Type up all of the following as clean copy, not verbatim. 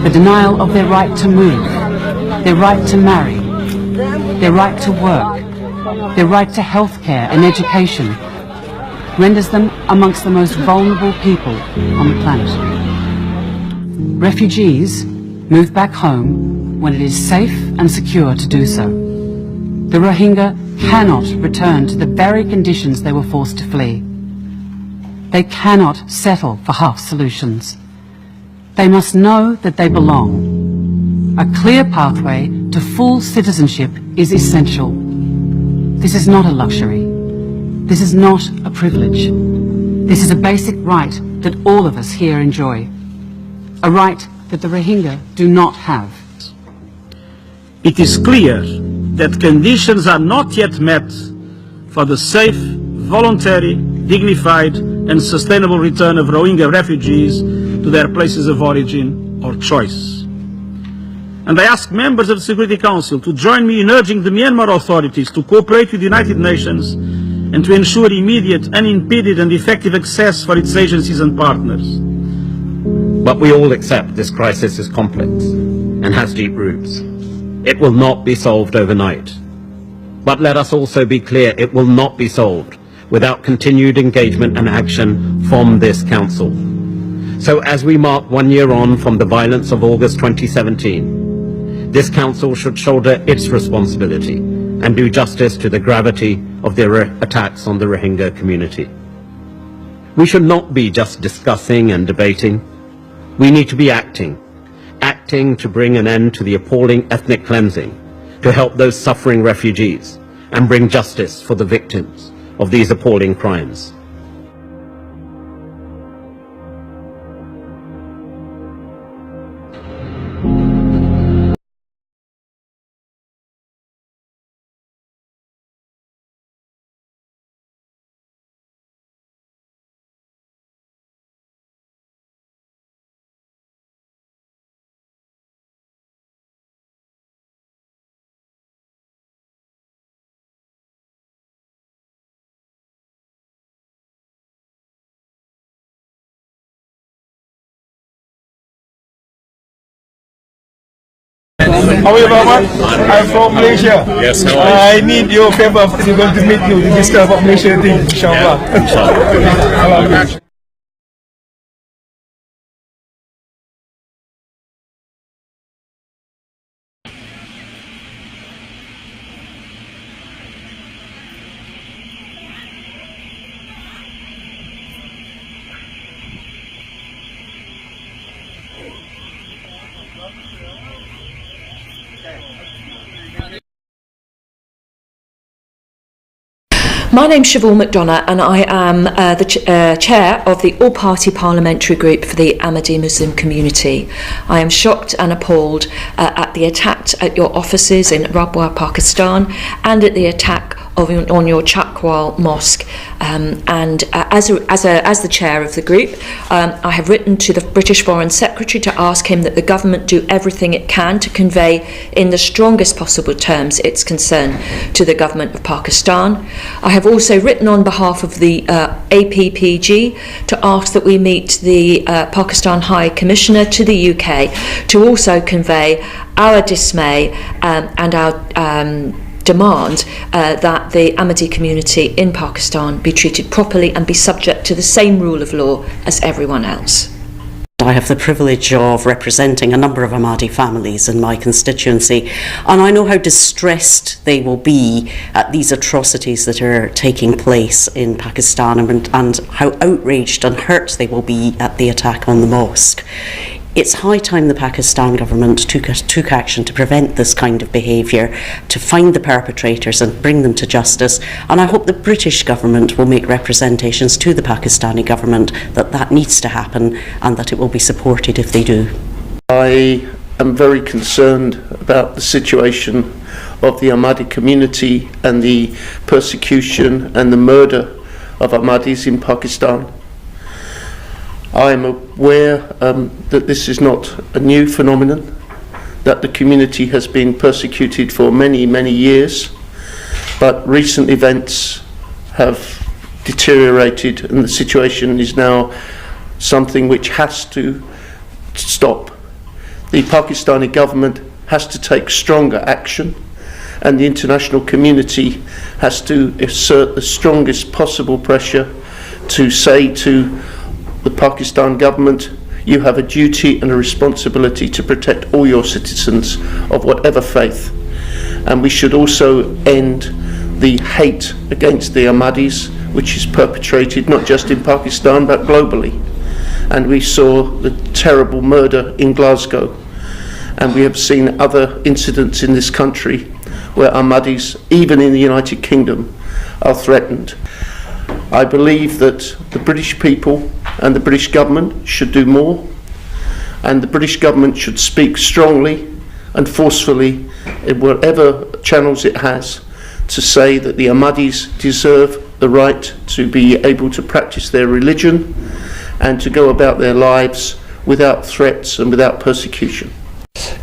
the denial of their right to move, their right to marry, their right to work, their right to healthcare and education, renders them amongst the most vulnerable people on the planet. Refugees move back home when it is safe and secure to do so. The Rohingya cannot return to the very conditions they were forced to flee. They cannot settle for half solutions. They must know that they belong. A clear pathway to full citizenship is essential. This is not a luxury. This is not a privilege. This is a basic right that all of us here enjoy. A right that the Rohingya do not have. It is clear that conditions are not yet met for the safe, voluntary, dignified and sustainable return of Rohingya refugees to their places of origin or choice. And I ask members of the Security Council to join me in urging the Myanmar authorities to cooperate with the United Nations and to ensure immediate, unimpeded and effective access for its agencies and partners. But we all accept this crisis is complex and has deep roots. It will not be solved overnight. But let us also be clear, it will not be solved without continued engagement and action from this Council. So as we mark 1 year on from the violence of August 2017, this Council should shoulder its responsibility and do justice to the gravity of the attacks on the Rohingya community. We should not be just discussing and debating. We need to be acting to bring an end to the appalling ethnic cleansing, to help those suffering refugees, and bring justice for the victims of these appalling crimes. How are you, Ahmad? I'm from Malaysia. Yes, how are you? I need your favor after you're going to meet you to discuss about Malaysia thing, inshallah. Yeah, inshallah. My name's Siobhan McDonough and I am the chair of the all-party parliamentary group for the Ahmadi Muslim community. I am shocked and appalled at the attack at your offices in Rabwa, Pakistan, and at the attack on your Chakwal mosque. As the chair of the group, I have written to the British Foreign Secretary to ask him that the government do everything it can to convey in the strongest possible terms its concern to the government of Pakistan. I have also written on behalf of the APPG to ask that we meet the Pakistan High Commissioner to the UK to also convey our dismay and our demand that the Ahmadi community in Pakistan be treated properly and be subject to the same rule of law as everyone else. I have the privilege of representing a number of Ahmadi families in my constituency, and I know how distressed they will be at these atrocities that are taking place in Pakistan, and how outraged and hurt they will be at the attack on the mosque. It's high time the Pakistan government took action to prevent this kind of behaviour, to find the perpetrators and bring them to justice, and I hope the British government will make representations to the Pakistani government that that needs to happen and that it will be supported if they do. I am very concerned about the situation of the Ahmadi community and the persecution and the murder of Ahmadis in Pakistan. I am aware that this is not a new phenomenon, that the community has been persecuted for many, many years, but recent events have deteriorated and the situation is now something which has to stop. the Pakistani government has to take stronger action, and the international community has to exert the strongest possible pressure to say to the Pakistan government, you have a duty and a responsibility to protect all your citizens of whatever faith. And we should also end the hate against the Ahmadis, which is perpetrated not just in Pakistan but globally. And we saw the terrible murder in Glasgow, and we have seen other incidents in this country where Ahmadis, even in the United Kingdom, are threatened. I believe that the British people and the British government should do more, and the British government should speak strongly and forcefully in whatever channels it has to say that the Ahmadis deserve the right to be able to practice their religion and to go about their lives without threats and without persecution.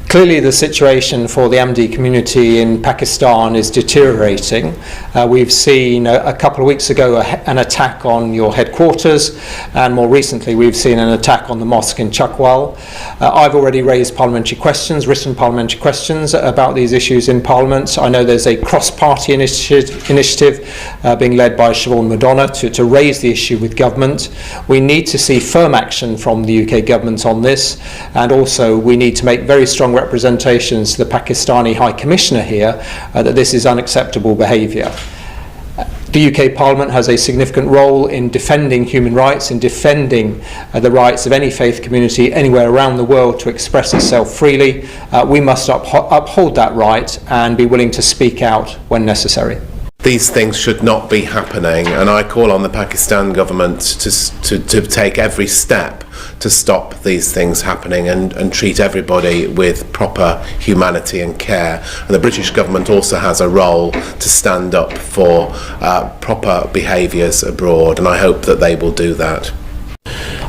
Clearly the situation for the Ahmadi community in Pakistan is deteriorating. We've seen a couple of weeks ago an attack on your headquarters, and more recently we've seen an attack on the mosque in Chakwal. I've already raised parliamentary questions, written parliamentary questions about these issues in Parliament. I know there's a cross-party initiative being led by Siobhan Madonna to raise the issue with government. We need to see firm action from the UK government on this, and also we need to make very strong representations to the Pakistani High Commissioner here that this is unacceptable behaviour. The UK Parliament has a significant role in defending human rights, in defending the rights of any faith community anywhere around the world to express itself freely. We must uphold that right and be willing to speak out when necessary. These things should not be happening, and I call on the Pakistan government to take every step to stop these things happening and treat everybody with proper humanity and care. And the British government also has a role to stand up for proper behaviours abroad, and I hope that they will do that.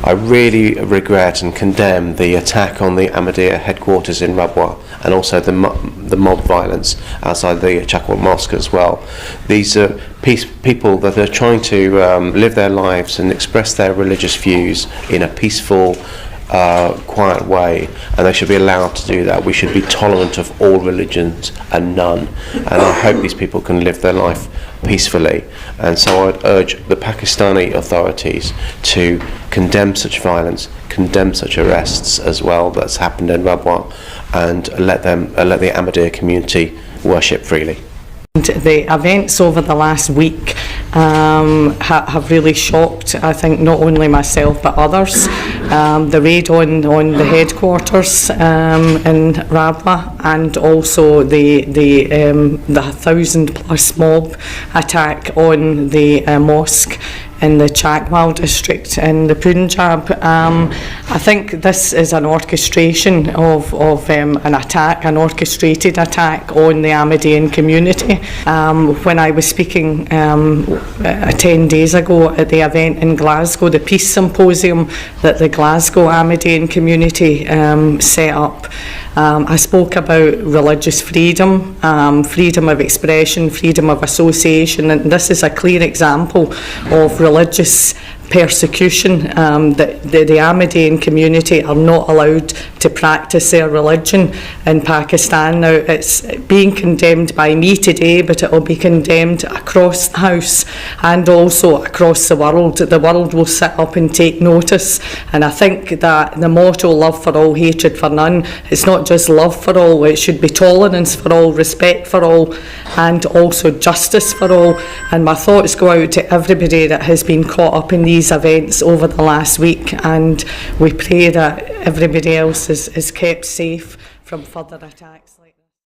I really regret and condemn the attack on the Ahmadiyya headquarters in Rabwa, and also the mob violence outside the Chakwal Mosque as well. These are people that are trying to live their lives and express their religious views in a peaceful, quiet way, and they should be allowed to do that. We should be tolerant of all religions and none, and I hope these people can live their life peacefully. And so I'd urge the Pakistani authorities to condemn such violence, condemn such arrests as well that's happened in Rabwa, and let the Ahmadiyya community worship freely. The events over the last week have really shocked, I think, not only myself but others. The raid on the headquarters in Rabwa, and also the 1,000+ mob attack on the mosque in the Chakwal district in the Punjab. I think this is an orchestration of an attack, an orchestrated attack on the Ahmadiyyan community. When I was speaking 10 days ago at the event in Glasgow, the Peace Symposium that the Glasgow Ahmadiyyan community set up, I spoke about religious freedom, freedom of expression, freedom of association, and this is a clear example of religious persecution. That the Ahmadiyyan community are not allowed to practice their religion in Pakistan. Now, it's being condemned by me today, but it will be condemned across the House and also across the world. The world will sit up and take notice, and I think that the motto, love for all, hatred for none, it's not just love for all, it should be tolerance for all, respect for all, and also justice for all. And my thoughts go out to everybody that has been caught up in these events over the last week, and we pray that everybody else is kept safe from further attacks.